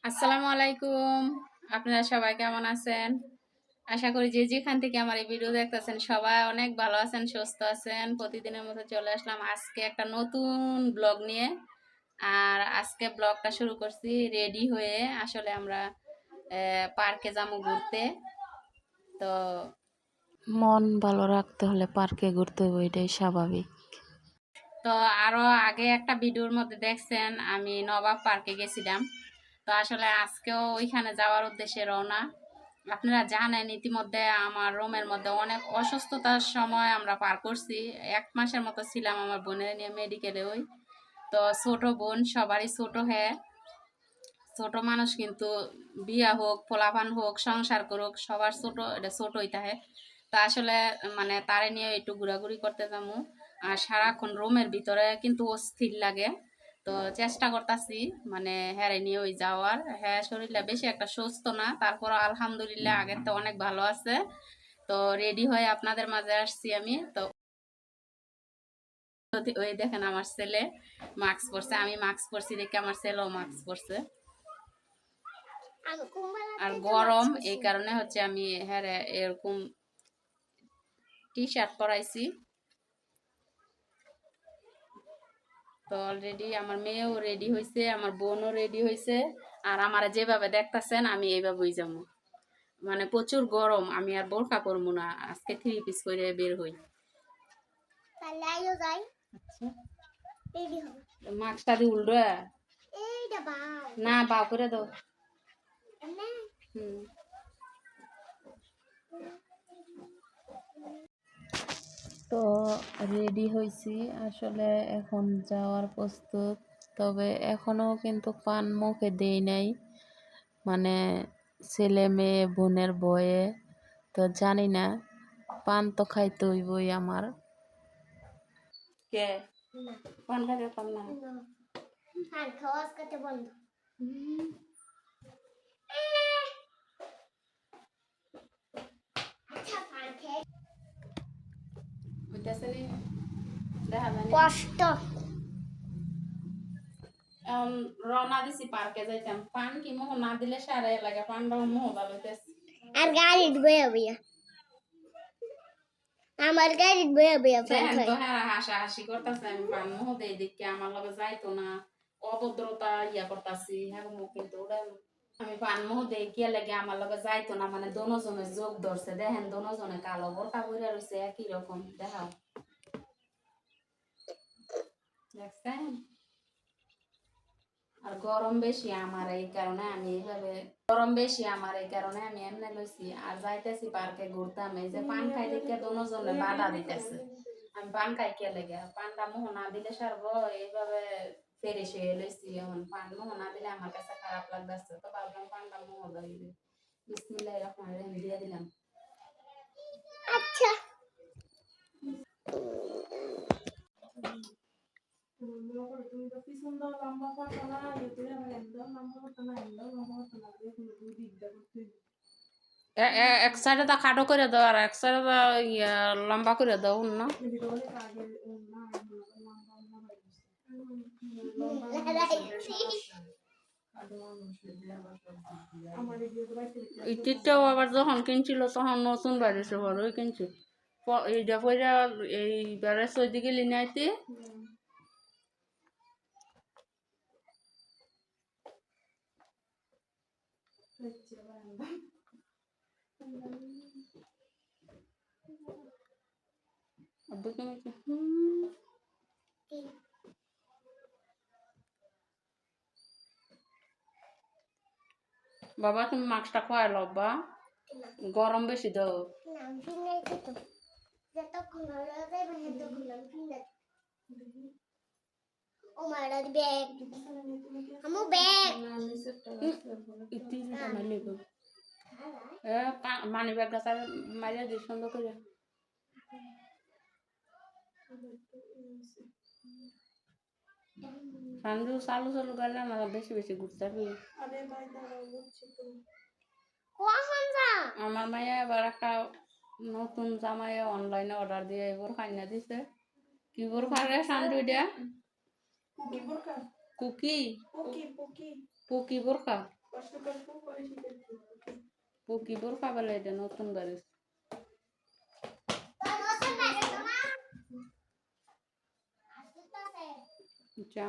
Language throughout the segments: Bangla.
আসসালামু আলাইকুম। আপনারা সবাই কেমন আছেন? আশা করি যে যেখান থেকে আমার এই ভিডিও দেখতেছেন সবাই অনেক ভালো আছেন, সুস্থ আছেন। প্রতিদিনের মতো চলে আসলাম আজকে একটা নতুন ব্লগ নিয়ে। আর আজকে ব্লগটা শুরু করছি রেডি হয়ে। আসলে আমরা পার্কে যাবো ঘুরতে। তো মন ভালো রাখতে হলে পার্কে ঘুরতে হবে, এটাই স্বাভাবিক। তো আরো আগে একটা ভিডিওর মধ্যে দেখছেন আমি নবাব পার্কে গেছিলাম। তো আসলে আজকেও ওইখানে যাওয়ার উদ্দেশ্যে রওনা। আপনারা জানেন ইতিমধ্যে আমার রুমের মধ্যে অনেক অসুস্থতার সময় আমরা পার করছি। 1 মাসের মতো ছিলাম আমার বোনের নিয়ে মেডিকেলে। ওই তো ছোট বোন সবারই ছোট। হ্যাঁ, ছোট মানুষ কিন্তু বিয়া হোক পোলাপান হোক সংসার করুক সবার ছোট, এটা ছোটই থাকে। তা আসলে মানে তারে নিয়ে একটু ঘোরাঘুরি করতে যাবো। আর সারাক্ষণ রুমের ভিতরে কিন্তু অস্থির লাগে। তো চেষ্টা করতেছি মানে হ্যাঁ নিয়ে ওই যাওয়ার। হ্যাঁ, শরীরটা বেশি একটা সুস্থ না, তারপর আলহামদুলিল্লাহ আগের তো অনেক ভালো আছে। তো রেডি হয়ে আপনাদের মাঝে আসছি আমি। তো ওই দেখেন আমার ছেলে মাস্ক পরছে, আমি মাস্ক পরছি দেখে আমার ছেলেও মাস্ক পরছে। আর গরম এই কারণে হচ্ছে আমি হ্যাঁ এরকম টি শার্ট পরাইছি। তো অলরেডি আমার মেয়েও রেডি হয়েছে, আমার বোনও রেডি হয়েছে। আর আমার যেভাবে দেখতেছেন আমি এইভাবেই যাবো। মানে প্রচুর গরম, আমি আর বোরকা পরবো না, আজকে 3 পিস করে বের হই। আচ্ছা, মাস্কটা দিয়ে উল্টো না বা করে দাও। হুম। তো রেডি হয়েছি, আসলে এখন যাওয়ার প্রস্তুত। তবে এখনো কিন্তু পান মুখে দেই নাই, মানে ছেলে মেয়ে বোনের ভয়ে। তো জানি না, পান তো খাইতে হইবই আমার। কে পান খাইতে পান না? পান খাওয়া আজকে বন্ধ। আচ্ছা পান খেয়ে ওইটাছে দেখা যায় না। কষ্ট। রওনা দিছি পার্কে যাইতাম, পান কি মোহ না দিলে সারা এলাকা পানটাও মোহ ভালো হইতেছে। আর গাড়ি বইয়া বইয়া আমার গাড়ি বইয়া বইয়া পান দেখেন খাই। তো হ্যাঁ হাসাহাসি করতেছে, আমি পান মোহ দেই দেখি আমার লগে যাইতো না, অভদ্রতা ইয়া করতেছি। হ্যাঁ মুখ কিন্তু ওটা আমি পান মোহ দেই কি লাগে আমার লগে যাইতো না, মানে দোনোজনে যোগ ধরছে। দেখেন দোনোজনে কালো বোরকা পরে রয়েছে একই রকম। দেখাও, দেখছেন? আর গরম বেশি আমার এই কারণে আমি এইভাবে, গরম বেশি আমার এই কারণে আমি এমনি লইছি। আর যাইতেছি পার্কে ঘুরতাম, এই যে পান খাই দেখে দোনোজনে বাধা দিতেছে। আমি পান খাই কে লেগে, পানটা মোহ না দিলে সারবো এইভাবে ফেরিস হয়ে লইছি। এখন পান মোহ না দিলে আমার কাছে খারাপ লাগতেছে, তো ভাবলাম পানটা মোহ দিই। বিসমিল্লাহির রহমানির রহিম দিয়ে দিলাম। আচ্ছা এক সাইডে তা খাটো করে দাও আর এক সাইডে তা লম্বা করে দাও না। ইটিরটাও আবার যখন কিনছিল তখন নতুন বাড়িছে, বড়ই কিনছি। এইটা পয়রা এইবারে সৌদি গেলি নাইতে। বাবা তুমি মাস্কটা খোয়াই লব্বা, গরম বেশি দাও। নাম ফিঙ্গাই তো যতক্ষণ ভালো যাবে ততক্ষণ নাম ফিঙ্গাই। ও মারা ব্যাগ আমু ব্যাগ ইতি মারলে গো মানি ব্যাগটা তার মারিয়া দিয়ে সুন্দর করে। সামনে চালু চালু গেলে না বেশি বেশি ঘুরতে পারবি। কখন যা আমার মাইয়া এবার একটা নতুন জামাই অনলাইনে অর্ডার দিয়ে এবার খাইনা দিছে। কি বোরখা রে সান্ডু এটা? কুকি পুকি বোরখা। পুকি বোরকা বলে এটা নতুন বাড়ি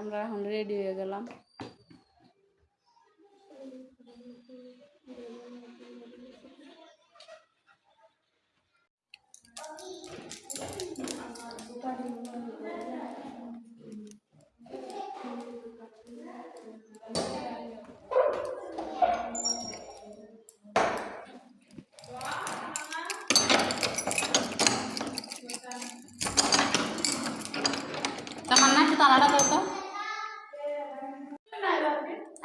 আমরা এখন রেডি হয়ে গেলাম তখন না একটু তালাটা দাও তো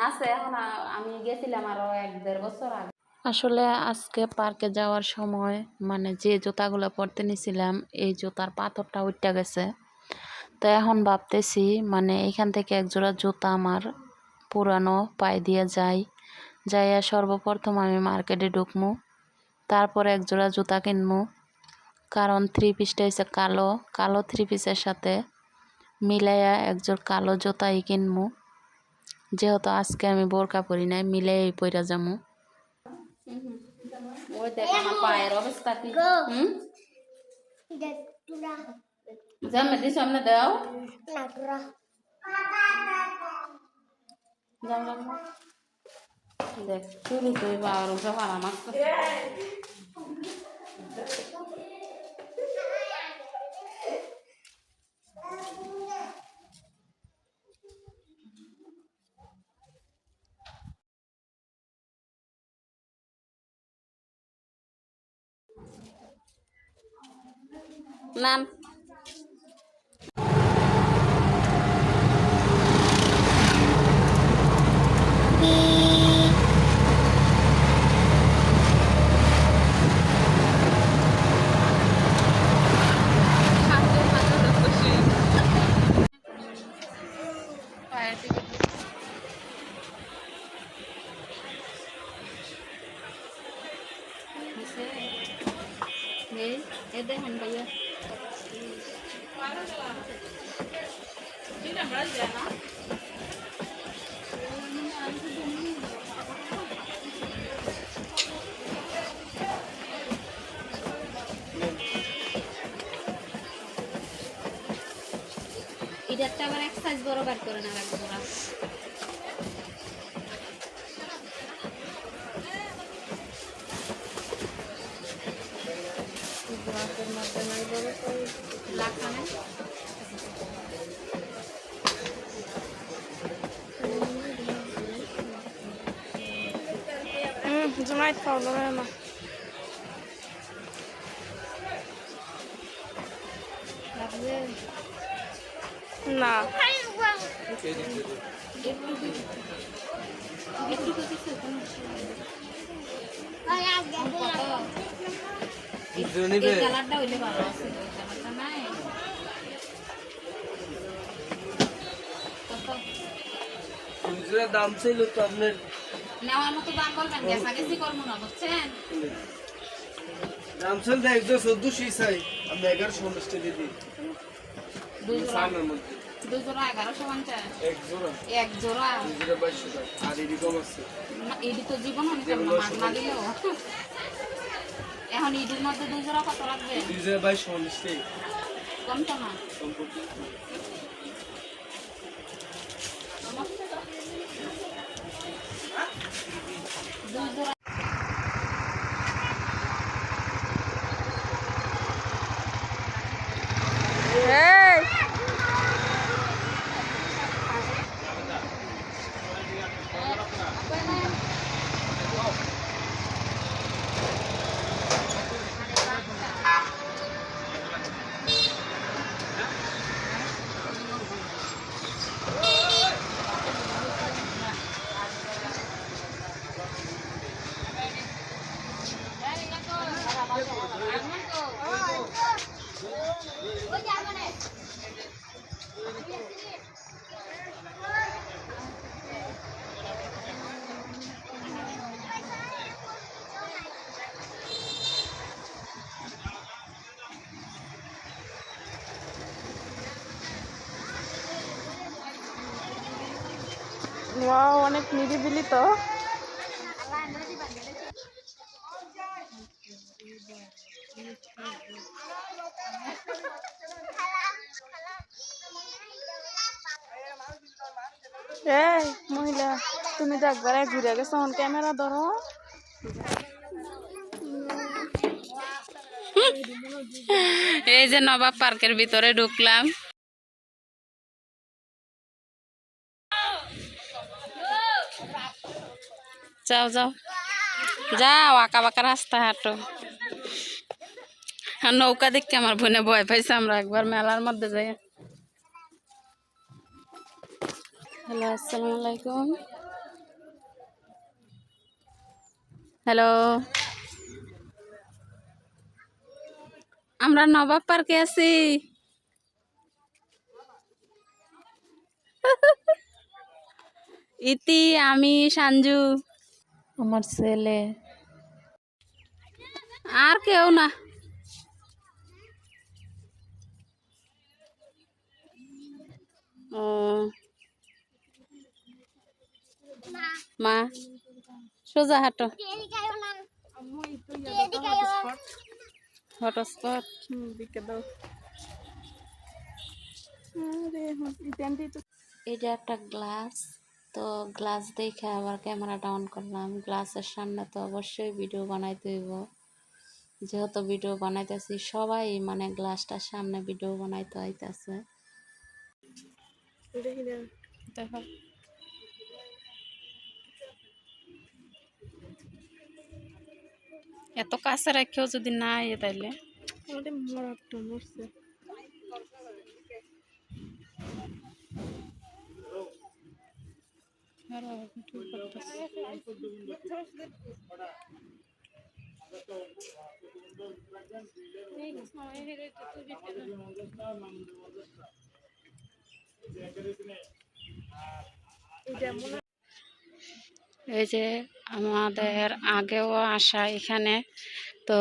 আছে এখন আমি গেছিলাম আরো 1-1.5 বছর আগে আসলে আজকে পার্কে যাওয়ার সময় মানে যে জুতাগুলো পরতে নিছিলাম এই জুতার পাথরটা উঠে গেছে। তো এখন ভাবতেছি মানে এখান থেকে একজোড়া জুতা আমার পুরানো পায়ে দিয়ে যাইয়া সর্বপ্রথম আমি মার্কেটে ঢুকমু, তারপর একজোড়া জুতা কিনবো। কারণ 3 পিসটা হচ্ছে কালো, কালো 3 পিসের সাথে মিলাইয়া একজোড় কালো জুতাই কিনবো। যেহেতু আজকে আমি বোরকা পরি নাই, মিলাইয়াই পইরা যামু। ওই দেখ আমার পায়ের অবস্থা কি জামে দি সামনে দাও দেখ শুরু তুই বাবার উপরে পারা মারতো নাম ये देखन भैया এটা আবার এক সাইজ বড় কাট করে না রাখবো না লাখানে Tonight kaldı ama. Na. কালারটা হইলে ভালো আছে কালারটা নাই দাম ছিল তো আপনার নেওয়ার মতো দাম বলবেন গেছি করবো না বুঝছেন দাম ছিল 1400 চাই আমি 1150 দিয়ে দিই সামনের মধ্যে 2 জোড়া 1150 এক জোড়া 2200 টাকা আর এডি কম আছে এডি তো জীবন অনেক মাছ না দিলেও এখন ইডির মধ্যে 2 জোড়া কত রাখবে 2250 কম তো না Hey. Wow, অনেক নিরিবিলি তো এই মহিলা তুমি তো একবারে ঘুরে গেছো অন ক্যামেরা ধরো এই যে নবাব পার্কের ভিতরে ঢুকলাম। যাও যাও যাও, আঁকা বাঁকা রাস্তা হাঁটো। আর নৌকা দেখতে আমার বোনে ভয় পাইছে, আমরা একবার মেলার মধ্যে যাই। হ্যালো, আসসালামু আলাইকুম। হ্যালো, আমরা নবাব পার্কে আছি। ইতি, আমি, সঞ্জু, আমার ছেলে। আর কেউ না। ও মা, সোজা হাঁটো। হটস্পট দিকে দাও আরে এটা একটা গ্লাস, তো গ্লাস দেখে আবার ক্যামেরাটা অন করলাম। গ্লাসের সামনে তো অবশ্যই ভিডিও বানাইতে হইব, যেহেতু ভিডিও বানাইতেছি সবাই মানে গ্লাসটার সামনে ভিডিও বানাইতে হইতেছে। দেখো, এত কাছে রাখেও যদি না ইয়ে তাইলে ওরে মরাটা মরছে এই যে আমাদের আগেও আসা এখানে, তো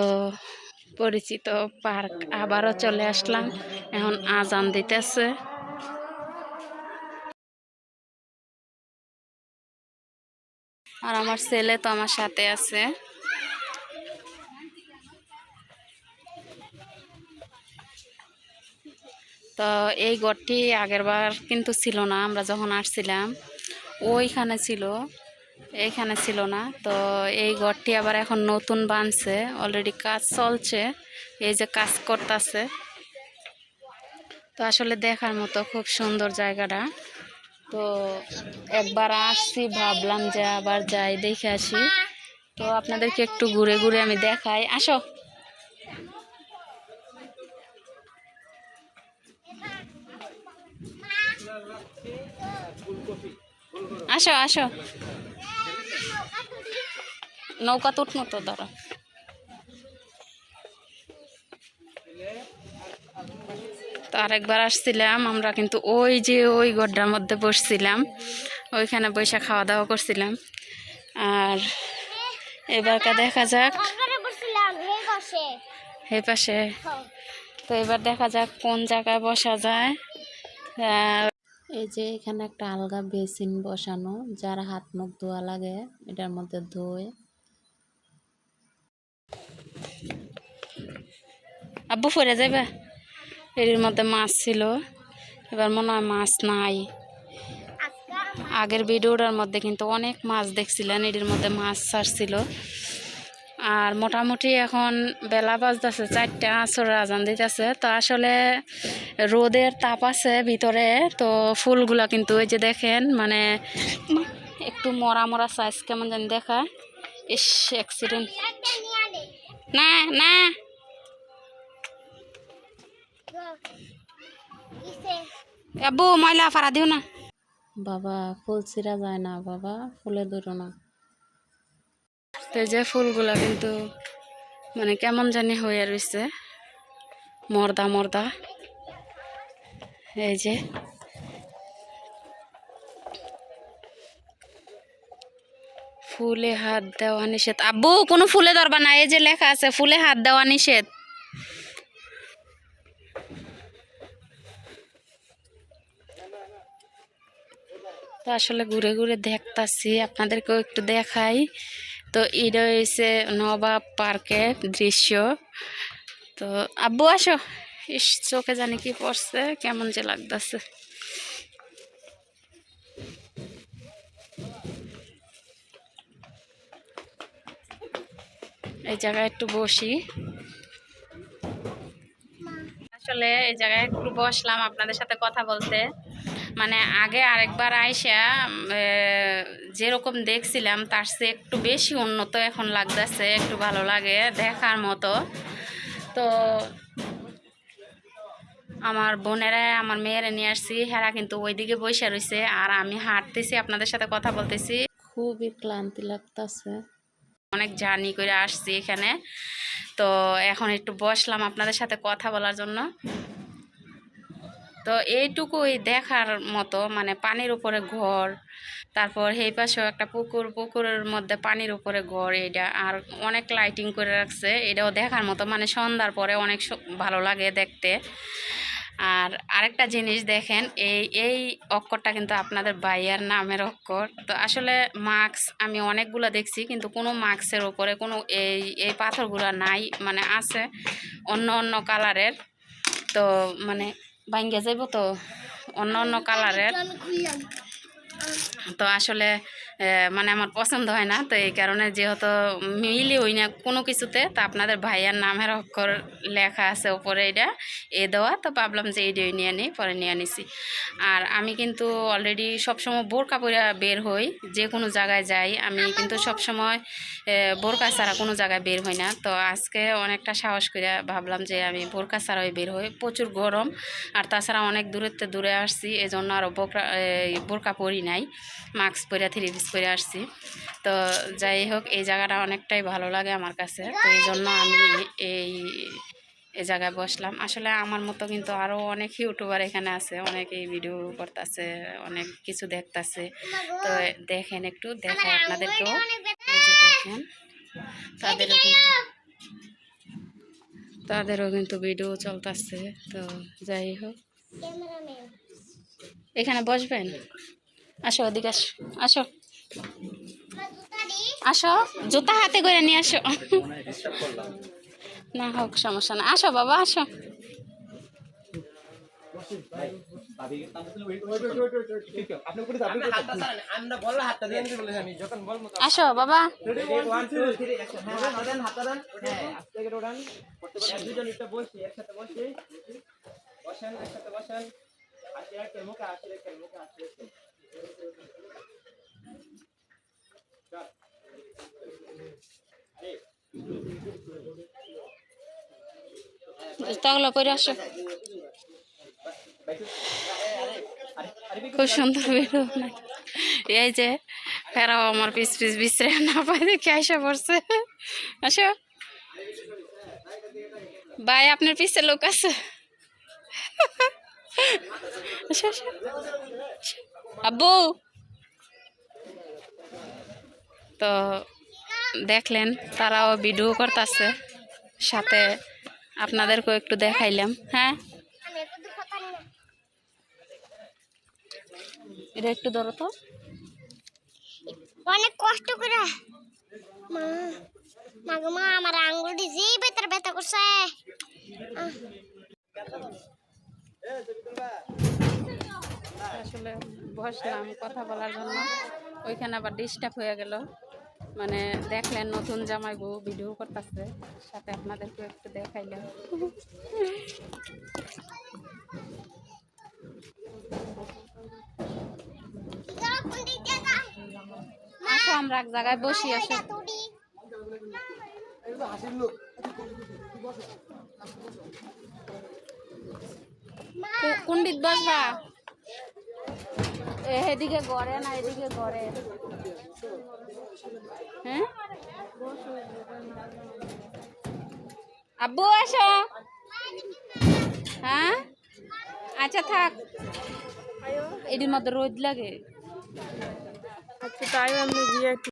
পরিচিত পার্ক আবারও চলে আসলাম। এখন আজান দিতেছে। আর আমার ছেলে তো আমার সাথে আছে। তো এই ঘরটি আগের বার কিন্তু ছিল না, আমরা যখন আসছিলাম ওইখানে ছিল, এইখানে ছিল না। তো এই ঘরটি আবার এখন নতুন বানছে, অলরেডি কাজ চলছে, এই যে কাজ করতেছে। তো আসলে দেখার মতো খুব সুন্দর জায়গাটা। তো একবার আসছি, ভাবলাম যে আবার যাই, দেখে আসি। তো আপনাদেরকে একটু ঘুরে ঘুরে আমি দেখাই। আসো, আসো আসো, নৌকা তুটনো তো ধরো। তো আরেকবার আসছিলাম আমরা, কিন্তু ওই যে ওই গড্ডার মধ্যে বসছিলাম, ওইখানে বসে খাওয়া দাওয়া করছিলাম। আর এবারটা দেখা যাক এই পাশে। তো এবার দেখা যাক কোন জায়গায় বসা যায়। এই যে এখানে একটা আলগা বেসিন বসানো, যার হাত মুখ ধোয়া লাগে এটার মধ্যে ধোয়। আব্বু ফিরে যাবে। এর মধ্যে মাছ ছিল, এবার মনে হয় মাছ নাই। আগের ভিডিওটার মধ্যে কিন্তু অনেক মাছ দেখছিলেন, এটির মধ্যে মাছ ছাড়ছিল। আর মোটামুটি এখন বেলা বাজতেছে 4টা, আসরের আজান দিতেছে। তো আসলে রোদের তাপ আছে ভিতরে, তো ফুলগুলা কিন্তু ওই যে দেখেন, মানে একটু মরা মরা সাইজ কেমন জানি দেখায়। ইস, অ্যাক্সিডেন্ট। না না, আব্বু ময়লা ফাড়া দিও না। বাবা, ফুল ছিঁড়া যায় না বাবা, ফুলে ধরো না। তো এই যে ফুলগুলা কিন্তু মানে কেমন জানি হয়ে রয়েছে, মর্দা মর্দা। এই যে ফুলে হাত দেওয়া নিষেধ। আব্বু, কোনো ফুলে ধরবা না, এই যে লেখা আছে ফুলে হাত দেওয়া নিষেধ। তো আসলে ঘুরে ঘুরে দেখতাছি, আপনাদেরকেও একটু দেখাই। তো এটা হয়েছে নবাব পার্কের দৃশ্য। তো আব্বু আসো, ইস চোখে জানি কি পড়ছে, কেমন যে লাগতেছে। এই জায়গায় একটু বসি। আসলে এই জায়গায় একটু বসলাম আপনাদের সাথে কথা বলতে। মানে আগে আরেকবার আইসা যেরকম দেখছিলাম তার চেয়ে একটু বেশি উন্নত এখন লাগতেছে, একটু ভালো লাগে দেখার মতো। তো আমার বোনেরা আমার মেয়েরা নিয়ে আসছি, হেরা কিন্তু ওইদিকে বসে রয়েছে আর আমি হাঁটতেছি আপনাদের সাথে কথা বলতেছি। খুবই ক্লান্তি লাগতেছে। অনেক জার্নি করে আসছি এখানে, তো এখন একটু বসলাম আপনাদের সাথে কথা বলার জন্য। তো এইটুকুই দেখার মতো, মানে পানির উপরে ঘর, তারপর এই পাশেও একটা পুকুর, পুকুরের মধ্যে পানির উপরে ঘর, এটা আর অনেক লাইটিং করে রাখছে, এটাও দেখার মতো। মানে সন্ধ্যার পরে অনেক ভালো লাগে দেখতে। আর আরেকটা জিনিস দেখেন, এই অক্ষরটা কিন্তু আপনাদের ভাইয়ার নামের অক্ষর। তো আসলে মাস্ক আমি অনেকগুলো দেখছি, কিন্তু কোনো মাস্কের ওপরে কোনো এই পাথরগুলো নাই, মানে আছে অন্য অন্য কালারের। তো মানে ভাঙ্গে যাইব, তো অন্য অন্য কালারের। আমি খুললাম তো আসলে মানে আমার পছন্দ হয় না, তো এই কারণে যেহেতু মিলি হই না কোনো কিছুতে, তো আপনাদের ভাইয়ার নামের অক্ষর লেখা আছে ওপরে, এটা দেওয়া, তো ভাবলাম যে এইটাই নিয়ে নিই, পরে নিয়ে নিছি। আর আমি কিন্তু অলরেডি সবসময় বোরকা পরে বের হই, যে কোনো জায়গায় যাই আমি কিন্তু সবসময় বোরকা ছাড়া কোনো জায়গায় বের হই না। তো আজকে অনেকটা সাহস করে ভাবলাম যে আমি বোরকা ছাড়াই বের হই, প্রচুর গরম। আর তাছাড়া অনেক দূরে আসছি, এই জন্য আরও বোরকা পরি নাই, মাস্ক পরে 3 পিস পরে আসছি। তো যাই হোক, এই জায়গাটা অনেকটাই ভালো লাগে আমার কাছে, তো এই জন্য আমি এই জায়গায় বসলাম। আসলে আমার মতো কিন্তু আরও অনেক ইউটিউবার এখানে আছে, অনেকেই ভিডিও করতেছে, অনেক কিছু দেখতেছে। তো দেখেন, একটু দেখায় আপনাদেরকেও, এই যে দেখেন তাদেরও কিন্তু ভিডিও চলতেছে। তো যাই হোক, ক্যামেরাম্যান এখানে বসবেন, আসো ওদিকে আসো, আসো আসো, জুতা হাতে করে নিয়ে আসো। না হোক, সমস্যা না, আসো বাবা আসো। আসো বাবা, জুতাগুলো পরে আসো। খুব সুন্দর ভিডিও বানাই। এই যে ফেরাও আমার পিস বিশ্রে না পাই দেখে আইসা পড়ছে। আসো ভাই, আপনার পিছে লোক আছে। আসো, আসো, আসো। আব্বু, তো দেখলেন তারাও ভিডিও করতেছে, সাথে আপনাদেরকেও একটু দেখাইলাম। হ্যাঁ, আমি একটু দুঃখ পারি না এটা একটু ধরো তো। অনেক কষ্ট করে মা মাগো মা আমার আঙ্গুলটি যে ব্যথা করছে। আসলে বসলাম কথা বলার জন্য, ওইখানে আবার ডিস্টার্ব হয়ে গেল। মানে দেখলেন নতুন জামাই বউ ভিডিও করতেছে, সাথে আপনাদেরকে একটু দেখাইলাম। আসো আমরা এক জায়গায় বসি, আসো। কোনদিক বসবা? এদিকে গড়ে না এদিকে গড়ে? হ্যাঁ আব্বু আসো। হ্যাঁ আচ্ছা থাক, এটির মধ্যে রোদ লাগে। আচ্ছা তাই আমি গিয়ে